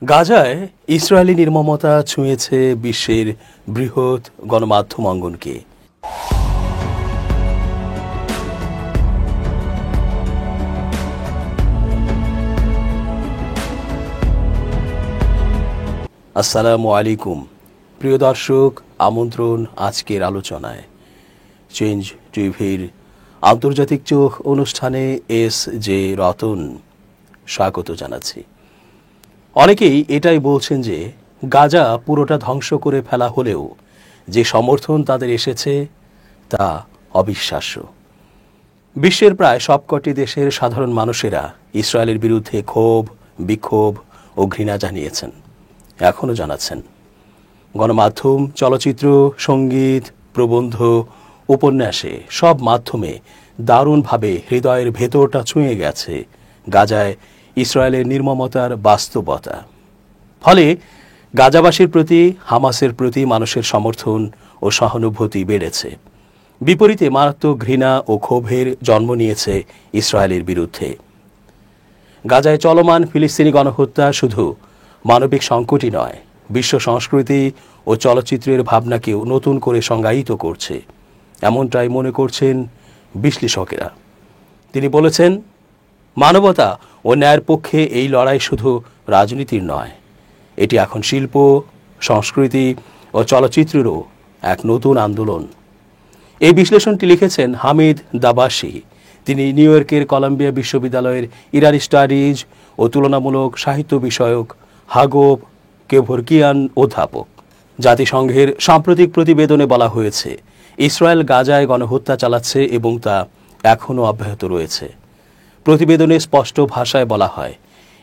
গাজায় ইসরায়েলি নির্মমতা ছুঁয়েছে বিশ্বের বৃহৎ গণমাধ্যম অঙ্গনকে। আসসালামু আলাইকুম প্রিয় দর্শক, আমন্ত্রণ আজকের আলোচনায়। চেঞ্জ টিভির আন্তর্জাতিক চোখ অনুষ্ঠানে এস জে রতন স্বাগত জানাচ্ছি। অনেকেই এটাই বলছেন যে গাজা পুরোটা ধ্বংস করে ফেলা হলেও যে সমর্থন তাদের এসেছে তা অবিশ্বাস্য। বিশ্বের প্রায় সবকটি দেশের সাধারণ মানুষেরা ইসরায়েলের বিরুদ্ধে ক্ষোভ, বিক্ষোভ ও ঘৃণা জানিয়েছেন, এখনও জানাচ্ছেন। গণমাধ্যম, চলচ্চিত্র, সঙ্গীত, প্রবন্ধ, উপন্যাসে সব মাধ্যমে দারুণভাবে হৃদয়ের ভেতরটা ছুঁয়ে গেছে গাজায় ইসরায়েলের নির্মমতার বাস্তবতা। ফলে গাজাবাসীর প্রতি, হামাসের প্রতি মানুষের সমর্থন ও সহানুভূতি বেড়েছে। বিপরীতে মারাত্মক ঘৃণা ও ক্ষোভের জন্ম নিয়েছে ইসরায়েলের বিরুদ্ধে। গাজায় চলমান ফিলিস্তিনি গণহত্যা শুধু মানবিক সংকটই নয়, বিশ্ব সংস্কৃতি ও চলচ্চিত্রের ভাবনাকেও নতুন করে সংজ্ঞায়িত করছে, এমনটাই মনে করছেন বিশ্লেষকেরা। তিনি বলেছেন, মানবতা ও ন্যায়ের পক্ষে এই লড়াই শুধু রাজনীতির নয়, এটি এখন শিল্প, সংস্কৃতি ও চলচ্চিত্রেরও এক নতুন আন্দোলন। এই বিশ্লেষণটি লিখেছেন হামিদ দাবাসি। তিনি নিউ ইয়র্কের কলাম্বিয়া বিশ্ববিদ্যালয়ের ইরানি স্টাডিজ ও তুলনামূলক সাহিত্য বিষয়ক হাগোভ কেভরকিয়ান অধ্যাপক। জাতিসংঘের সাম্প্রতিক প্রতিবেদনে বলা হয়েছে, ইসরায়েল গাজায় গণহত্যা চালাচ্ছে এবং তা এখনও অব্যাহত রয়েছে। প্রতিবেদনে স্পষ্ট ভাষায় বলা হয়,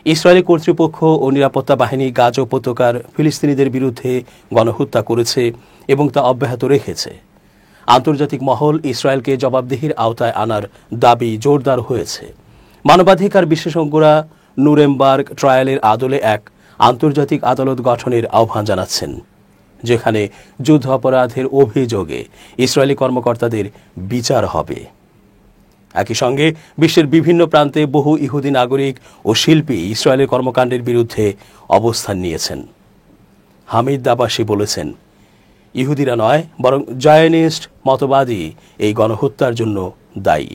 ইসরায়েলি কর্তৃপক্ষ ও নিরাপত্তা বাহিনী গাজা উপত্যকার ফিলিস্তিনিদের বিরুদ্ধে গণহত্যা করেছে এবং তা অব্যাহত রেখেছে। আন্তর্জাতিক মহল ইসরায়েলকে জবাবদিহির আওতায় আনার দাবি জোরদার হয়েছে। মানবাধিকার বিশেষজ্ঞরা নুরেমবার্গ ট্রায়ালের আদলে এক আন্তর্জাতিক আদালত গঠনের আহ্বান জানাচ্ছেন, যেখানে যুদ্ধ অপরাধের অভিযোগে ইসরায়েলি কর্মকর্তাদের বিচার হবে। একই সঙ্গে বিশ্বের বিভিন্ন প্রান্তে বহু ইহুদি নাগরিক ও শিল্পী ইসরায়েলের কর্মকাণ্ডের বিরুদ্ধে অবস্থান নিয়েছেন। হামিদ দাবাসি বলেছেন, ইহুদিরা নয়, বরং জায়নিস্ট মতবাদী এই গণহত্যার জন্য দায়ী।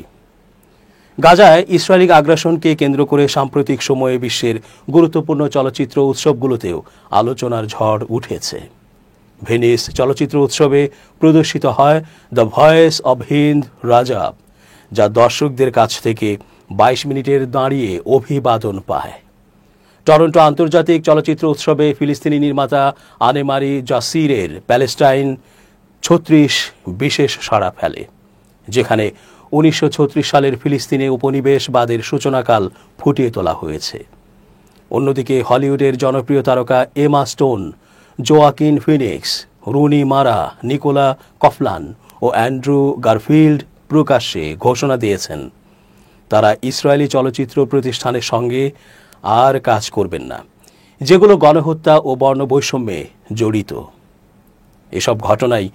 গাজায় ইসরায়েলি আগ্রাসনকে কেন্দ্র করে সাম্প্রতিক সময়ে বিশ্বের গুরুত্বপূর্ণ চলচ্চিত্র উৎসবগুলোতেও আলোচনার ঝড় উঠেছে। ভেনিস চলচ্চিত্র উৎসবে প্রদর্শিত হয় the voice of Hind Rajab, যা দর্শকদের কাছ থেকে 22 মিনিটের দাঁড়িয়ে অভিবাদন পায়। টরন্টো আন্তর্জাতিক চলচ্চিত্র উৎসবে ফিলিস্তিনি নির্মাতা আনেমারি জাসিরের প্যালেস্টাইন 36 বিশেষ সাড়া ফেলে, যেখানে 1936 সালের ফিলিস্তিনে উপনিবেশবাদের সূচনাকাল ফুটিয়ে তোলা হয়েছে। অন্যদিকে হলিউডের জনপ্রিয় তারকা Emma Stone, Joaquin Phoenix, Rooney Mara, Nicola Coughlan ও অ্যান্ড্রু গারফিল্ড প্রকাশ্যে ঘোষণা দিয়েছেন তারা ইসরায়েলি চলচ্চিত্র প্রতিষ্ঠানের সঙ্গে আর কাজ করবেন না, যেগুলো গণহত্যা ও বর্ণবৈষম্যে জড়িত। এসব ঘটনাই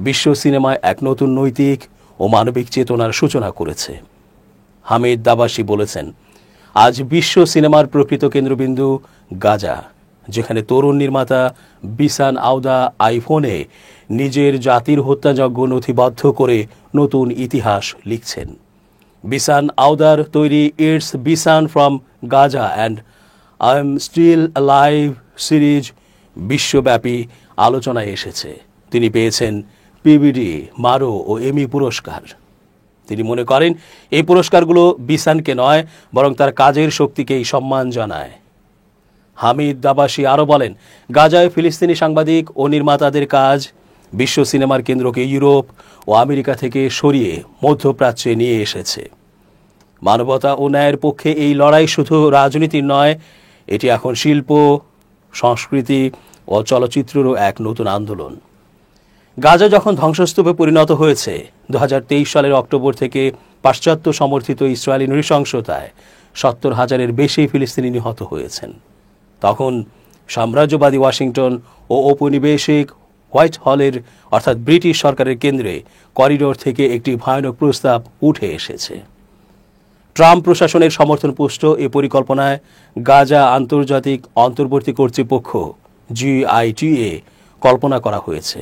বিশ্ব সিনেমায় এক নতুন নৈতিক ও মানবিক চেতনার সূচনা করেছে। হামিদ দাবাসি বলেছেন, আজ বিশ্ব সিনেমার প্রকৃত কেন্দ্রবিন্দু গাজা, যেখানে তরুণ নির্মাতা বিসান আউদা আইফোনে নিজের জাতির হত্যাযজ্ঞ নথিবদ্ধ করে নতুন ইতিহাস লিখছেন। বিসান আউদার তৈরি it's Bisan from Gaza and I am still alive series বিশ্বব্যাপী আলোচনায় এসেছে। তিনি পেয়েছেন পিবিডি, মারো ও এমি পুরস্কার। তিনি মনে করেন এই পুরস্কারগুলো বিসানকে নয়, বরং তার কাজের শক্তিকেই সম্মান জানায়। হামিদ দাবাসি আরও বলেন, গাজায় ফিলিস্তিনি সাংবাদিক ও নির্মাতাদের কাজ বিশ্ব সিনেমার কেন্দ্রকে ইউরোপ ও আমেরিকা থেকে সরিয়ে মধ্যপ্রাচ্যে নিয়ে এসেছে। মানবতা ও ন্যায়ের পক্ষে এই লড়াই শুধু রাজনীতির নয়, এটি এখন শিল্প, সংস্কৃতি ও চলচ্চিত্রেরও এক নতুন আন্দোলন। গাজা যখন ধ্বংসস্তূপে পরিণত হয়েছে, 2023 সালের অক্টোবর থেকে পাশ্চাত্য সমর্থিত ইসরায়েলি নৃশংসতায় 70,000-এর বেশি ফিলিস্তিনি নিহত হয়েছেন, তখন সাম্রাজ্যবাদী ওয়াশিংটন ও ঔপনিবেশিক হোয়াইট হলের অর্থাৎ ব্রিটিশ সরকারের কেন্দ্রে করিডোর থেকে একটি ভয়ানক প্রস্তাব উঠে এসেছে। ট্রাম্প প্রশাসনের সমর্থনপুষ্ট এ পরিকল্পনায় গাজা আন্তর্জাতিক অন্তর্বর্তী কর্তৃপক্ষ GITA কল্পনা করা হয়েছে,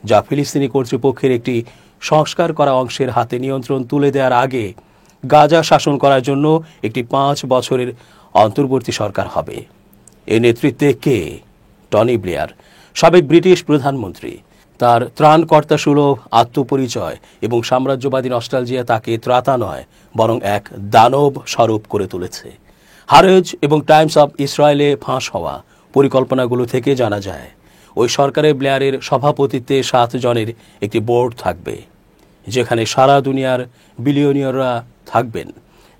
যা ফিলিস্তিনি কর্তৃপক্ষের একটি সংস্কার করা অংশের হাতে নিয়ন্ত্রণ তুলে দেওয়ার আগে গাজা শাসন করার জন্য একটি 5 বছরের অন্তর্বর্তী সরকার হবে। এর নেতৃত্বে কে? টনি ব্লেয়ার, সাবেক ব্রিটিশ প্রধানমন্ত্রী। তার ত্রাণকর্তা সুলভ আত্মপরিচয় এবং সাম্রাজ্যবাদী নস্টালজিয়া তাকে ত্রাতা নয়, বরং এক দানব স্বরূপ করে তুলেছে। হারেজ এবং টাইমস অব ইসরায়েলে ফাঁস হওয়া পরিকল্পনাগুলো থেকে জানা যায় ওই সরকারের ব্লেয়ারের সভাপতিত্বে 7 জনের একটি বোর্ড থাকবে, যেখানে সারা দুনিয়ার বিলিয়নিয়ররা থাকবেন।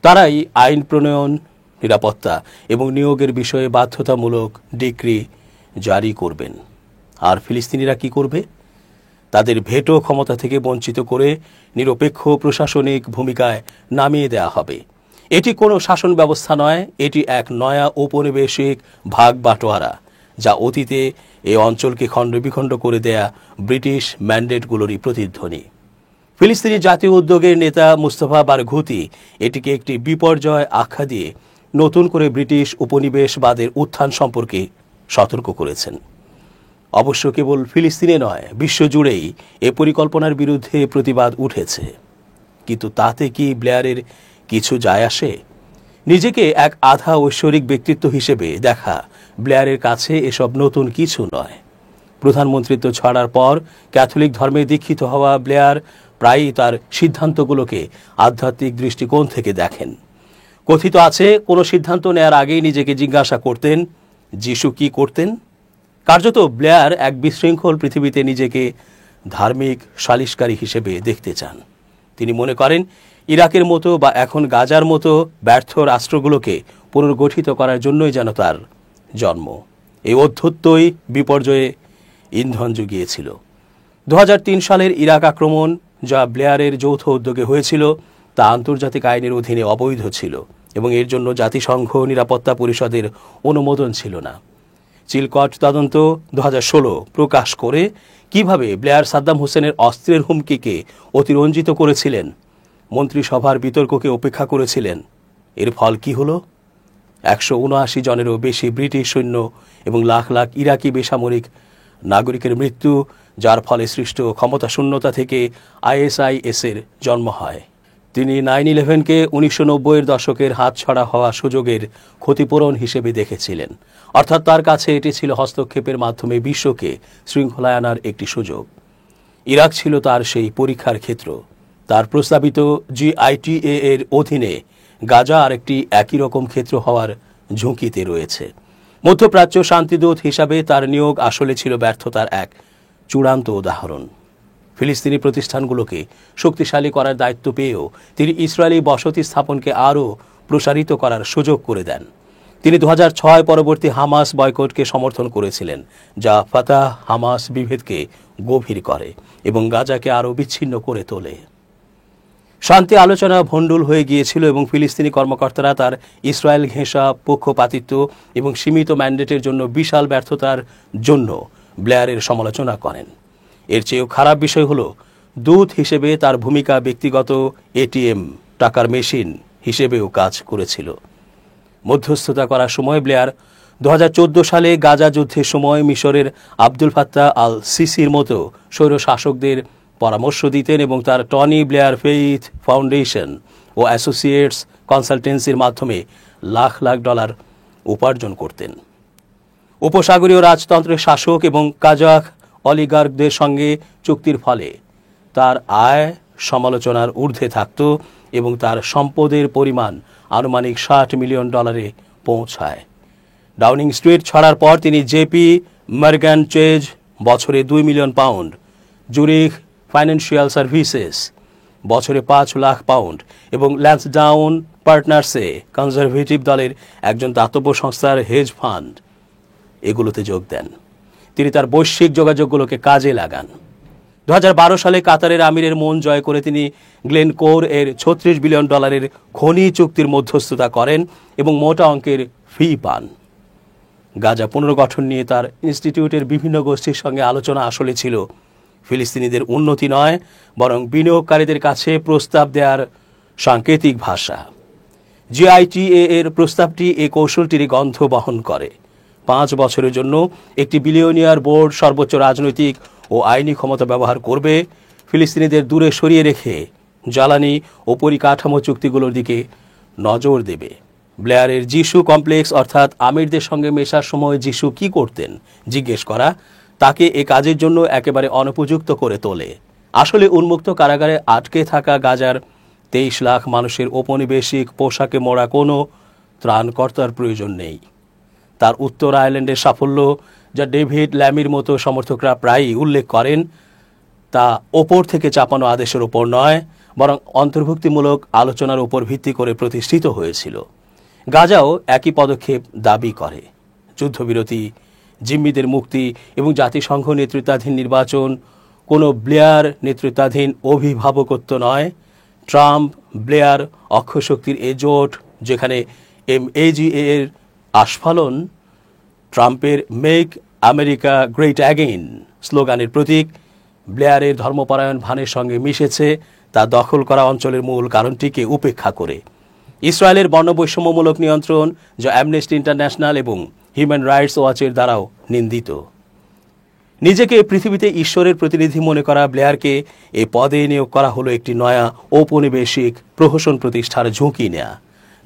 তারাই আইন প্রণয়ন, নিরাপত্তা এবং নিয়োগের বিষয়ে বাধ্যতামূলক ডিক্রি জারি করবেন। আর ফিলিস্তিনিরা কি করবে? তাদের ভেটো ক্ষমতা থেকে বঞ্চিত করে নিরপেক্ষ প্রশাসনিক ভূমিকায় নামিয়ে দেওয়া হবে। এটি কোনো শাসন ব্যবস্থা নয়, এটি এক নয়া ঔপনিবেশিক ভাগ বাটোয়ারা, যা অতীতে এই অঞ্চলকে খণ্ডবিখণ্ড করে দেয়া ব্রিটিশ ম্যান্ডেটগুলোরই প্রতিধ্বনি। ফিলিস্তিনি জাতীয় উদ্যোগের নেতা মুস্তফা বারঘুতি এটিকে একটি বিপর্যয় আখ্যা দিয়ে নতুন করে ব্রিটিশ উপনিবেশবাদের উত্থান সম্পর্কে সতর্ক করেছেন। অবশ্য কেবল ফিলিস্তিনে নয়, বিশ্বজুড়েই এ পরিকল্পনার বিরুদ্ধে প্রতিবাদ উঠেছে। কিন্তু তাতে কি ব্লেয়ারের কিছু যায় আসে? নিজেকে এক আধা ঐশ্বরিক ব্যক্তিত্ব হিসেবে দেখা ব্লেয়ারের কাছে এসব নতুন কিছু নয়। প্রধানমন্ত্রিত্ব ছাড়ার পর ক্যাথলিক ধর্মে দীক্ষিত হওয়া ব্লেয়ার প্রায়ই তার সিদ্ধান্তগুলোকে আধ্যাত্মিক দৃষ্টিকোণ থেকে দেখেন। কথিত আছে, কোনো সিদ্ধান্ত নেয়ার আগেই নিজেকে জিজ্ঞাসা করতেন, যিশু কি করতেন? কার্যত ব্লেয়ার এক বিশৃঙ্খল পৃথিবীতে নিজেকে ধার্মিক সালিশকারী হিসেবে দেখতে চান। তিনি মনে করেন ইরাকের মতো বা এখন গাজার মতো ব্যর্থ রাষ্ট্রগুলোকে পুনর্গঠিত করার জন্যই যেন তার জন্ম। এই অধ্যত্বই বিপর্যয়ে ইন্ধন জুগিয়েছিল। 2003 সালের ইরাক আক্রমণ, যা ব্লেয়ারের যৌথ উদ্যোগে হয়েছিল, তা আন্তর্জাতিক আইনের অধীনে অবৈধ ছিল এবং এর জন্য জাতিসংঘ নিরাপত্তা পরিষদের অনুমোদন ছিল না। চিলকট তদন্ত 2016 প্রকাশ করে কিভাবে ব্লেয়ার সাদ্দাম হোসেনের অস্ত্রের হুমকিকে অতিরঞ্জিত করেছিলেন, মন্ত্রিসভার বিতর্ককে উপেক্ষা করেছিলেন। এর ফল কি হলো? 179 জনেরও বেশি ব্রিটিশ সৈন্য এবং লাখ লাখ ইরাকি বেসামরিক নাগরিকের মৃত্যু, যার ফলে সৃষ্ট ক্ষমতাশূন্যতা থেকে ISIS-এর জন্ম হয়। তিনি 9/11-কে 1990-এর দশকের হাতছাড়া হওয়া সুযোগের ক্ষতিপূরণ হিসেবে দেখেছিলেন। অর্থাৎ তার কাছে এটি ছিল হস্তক্ষেপের মাধ্যমে বিশ্বকে শৃঙ্খলায় আনার একটি সুযোগ। ইরাক ছিল তার সেই পরীক্ষার ক্ষেত্র। তার প্রস্তাবিত GITA-এর অধীনে গাজা আরেকটি একই রকম ক্ষেত্র হওয়ার ঝুঁকিতে রয়েছে। মধ্যপ্রাচ্য শান্তিদূত হিসাবে তার নিয়োগ আসলে ছিল ব্যর্থতার এক চূড়ান্ত উদাহরণ। ফিলিস্তিনি প্রতিষ্ঠানগুলোকে শক্তিশালী করার দায়িত্ব পেয়েও তিনি ইসরায়েলি বসতি স্থাপনকে আরও প্রসারিত করার সুযোগ করে দেন। তিনি 2006 পরবর্তী হামাস বয়কটকে সমর্থন করেছিলেন, যা ফাতাহ হামাস বিভেদকে গভীর করে এবং গাজাকে আরও বিচ্ছিন্ন করে তোলে। শান্তি আলোচনা ভণ্ডুল হয়ে গিয়েছিল এবং ফিলিস্তিনি কর্মকর্তারা তার ইসরায়েল ঘেঁষা পক্ষপাতিত্ব এবং সীমিত ম্যান্ডেটের জন্য বিশাল ব্যর্থতার জন্য ব্লেয়ারের সমালোচনা করেন। এর চেয়েও খারাপ বিষয় হলো, দূত হিসেবে তার ভূমিকা ব্যক্তিগত ATM টাকার মেশিন হিসেবেও কাজ করেছিল। মধ্যস্থতা করার সময় ব্লেয়ার 2014 সালে গাজা যুদ্ধের সময় মিশরের আব্দুল ফাত্তাহ আল সিসির মতো স্বৈর শাসকদের পরামর্শ দিতেন এবং তার টনি ব্লেয়ার ফেইথ ফাউন্ডেশন ও অ্যাসোসিয়েটস কনসালটেন্সির মাধ্যমে লাখ লাখ ডলার উপার্জন করতেন। উপসাগরীয় রাজতন্ত্রের শাসক এবং কাজাখ অলিগার্কদের সঙ্গে চুক্তির ফলে তার আয় সমালোচনার ঊর্ধ্বে থাকত এবং তার সম্পদের পরিমাণ আনুমানিক $60 মিলিয়ন পৌঁছায়। ডাউনিং স্ট্রিট ছাড়ার পর তিনি জেপি মর্গ্যান চেজ বছরে £2 মিলিয়ন, জুরিখ ফাইন্যান্সিয়াল সার্ভিসেস বছরে £5 লাখ এবং ল্যান্সডাউন পার্টনার্সে কনজারভেটিভ দলের একজন দাতব্য সংস্থার হেজ ফান্ড এগুলোতে যোগ দেন। তিনি তার বৈশ্বিক যোগাযোগগুলোকে কাজে লাগান। 2012 সালে কাতারের আমিরের মন জয় করে তিনি গ্লেনকোর এর $36 বিলিয়ন খনি চুক্তির মধ্যস্থতা করেন এবং মোটা অঙ্কের ফি পান। গাজা পুনর্গঠন নিয়ে তার ইনস্টিটিউটের বিভিন্ন গোষ্ঠীর সঙ্গে আলোচনা আসলে ছিল ফিলিস্তিনিদের উন্নতি নয়, বরং বিনিয়োগকারীদের কাছে প্রস্তাব দেওয়ার সাংকেতিক ভাষা। জিআইটিএ এর প্রস্তাবটি এই কৌশলটির গন্ধ বহন করে। 5 বছরের জন্য একটি বিলিয়নিয়ার বোর্ড সর্বোচ্চ রাজনৈতিক ও আইনি ক্ষমতা ব্যবহার করবে, ফিলিস্তিনিদের দূরে সরিয়ে রেখে জ্বালানি ও পরিকাঠামো চুক্তিগুলোর দিকে নজর দেবে। ব্লেয়ারের যিশু কমপ্লেক্স অর্থাৎ আমিরদের সঙ্গে মেশার সময় যিশু কি করতেন জিজ্ঞেস করা তাকে এ কাজের জন্য একেবারে অনুপযুক্ত করে তোলে। আসলে উন্মুক্ত কারাগারে আটকে থাকা গাজার 23 লাখ মানুষের ঔপনিবেশিক পোশাকে মোড়া কোনো ত্রাণকর্তার প্রয়োজন নেই। তার উত্তর আয়ারল্যান্ডের সাফল্য, যা ডেভিড ল্যামির মতো সমর্থকরা প্রায়ই উল্লেখ করেন, তা ওপর থেকে চাপানো আদেশের ওপর নয়, বরং অন্তর্ভুক্তিমূলক আলোচনার উপর ভিত্তি করে প্রতিষ্ঠিত হয়েছিল। গাজাও একই পদক্ষেপ দাবি করে। যুদ্ধবিরতি, জিম্মিদের মুক্তি এবং জাতিসংঘ নেতৃত্বাধীন নির্বাচন কোনো ব্লেয়ার নেতৃত্বাধীন অভিভাবকত্ব নয়। ট্রাম্প ব্লেয়ার অক্ষশক্তির এ জোট, যেখানে MAGA এর আস্ফালন ট্রাম্পের মেক আমেরিকা গ্রেট অ্যাগেইন স্লোগানের প্রতীক, ব্লেয়ারের ধর্মপরায়ণ ভানের সঙ্গে মিশেছে তা দখল করা অঞ্চলের মূল কারণটিকে উপেক্ষা করে। ইসরায়েলের বর্ণবৈষম্যমূলক নিয়ন্ত্রণ, যা অ্যামনেস্টি ইন্টারন্যাশনাল এবং হিউম্যান রাইটস ওয়াচের দ্বারাও নিন্দিত। নিজেকে পৃথিবীতে ঈশ্বরের প্রতিনিধি মনে করা ব্লেয়ারকে এই পদে নিয়োগ করা হলো একটি নয়া ঔপনিবেশিক প্রহসন প্রতিষ্ঠার ঝুঁকি নেয়া,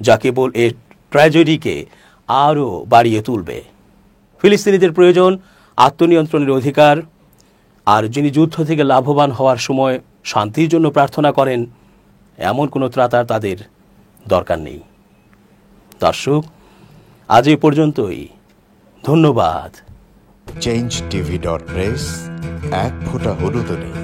যা কেবল এর ট্র্যাজেডিকে আরও বাড়িয়ে তুলবে। ফিলিস্তিনিদের প্রয়োজন আত্মনিয়ন্ত্রণের অধিকার, আর যিনি যুদ্ধ থেকে লাভবান হওয়ার সময় শান্তির জন্য প্রার্থনা করেন, এমন কোনো ত্রাতা তাদের দরকার নেই। দর্শক, আজ এই পর্যন্তই। ধন্যবাদ। change tv.press, এক ফোঁটা হলুদ নেই।